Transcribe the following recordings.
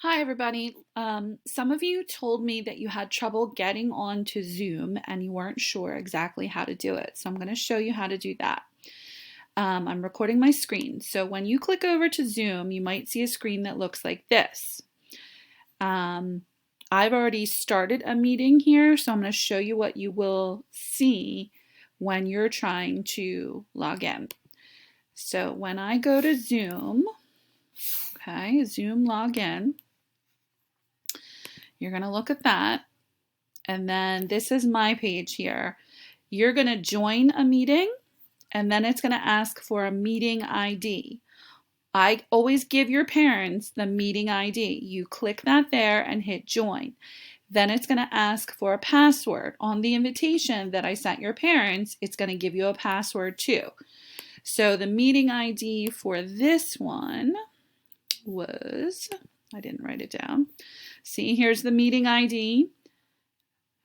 Hi, everybody. Some of you told me that you had trouble getting onto Zoom and you weren't sure exactly how to do it. So I'm going to show you how to do that. I'm recording my screen. So when you click over to Zoom, you might see a screen that looks like this. I've already started a meeting here, so I'm going to show you what you will see when you're trying to log in. So when I go to Zoom, okay, Zoom login, you're going to look at that. And then this is my page here. You're going to join a meeting, and then it's going to ask for a meeting ID. I always give your parents the meeting ID. You click that there and hit join. Then it's going to ask for a password. On the invitation that I sent your parents, it's going to give you a password too. So the meeting ID for this one was, I didn't write it down. See, here's the meeting ID.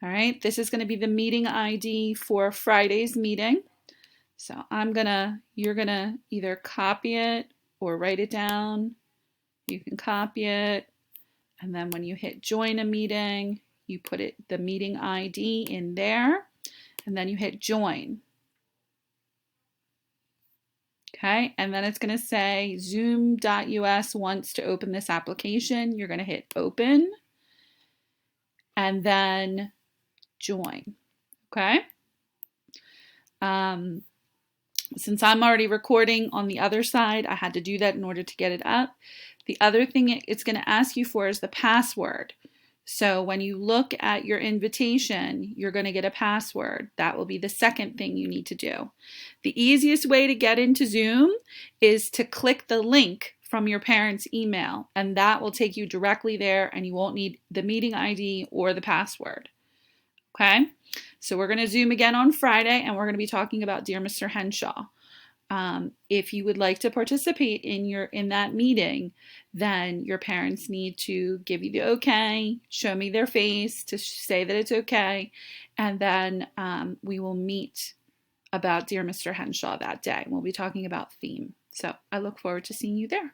All right, this is going to be the meeting ID for Friday's meeting. So you're going to either copy it or write it down. You can copy it. And then when you hit join a meeting, you put the meeting ID in there, and then you hit join. Okay, and then it's going to say Zoom.us wants to open this application. You're going to hit open and then join. Okay. Since I'm already recording on the other side, I had to do that in order to get it up. The other thing it's going to ask you for is the password. So when you look at your invitation, you're going to get a password. That will be the second thing you need to do. The easiest way to get into Zoom is to click the link from your parents' email, and that will take you directly there, and you won't need the meeting ID or the password. Okay, so we're going to Zoom again on Friday, and we're going to be talking about Dear Mr. Henshaw. If you would like to participate in that meeting, then your parents need to give you the okay, show me their face to say that it's okay, and then we will meet about Dear Mr. Henshaw that day. We'll be talking about theme. So I look forward to seeing you there.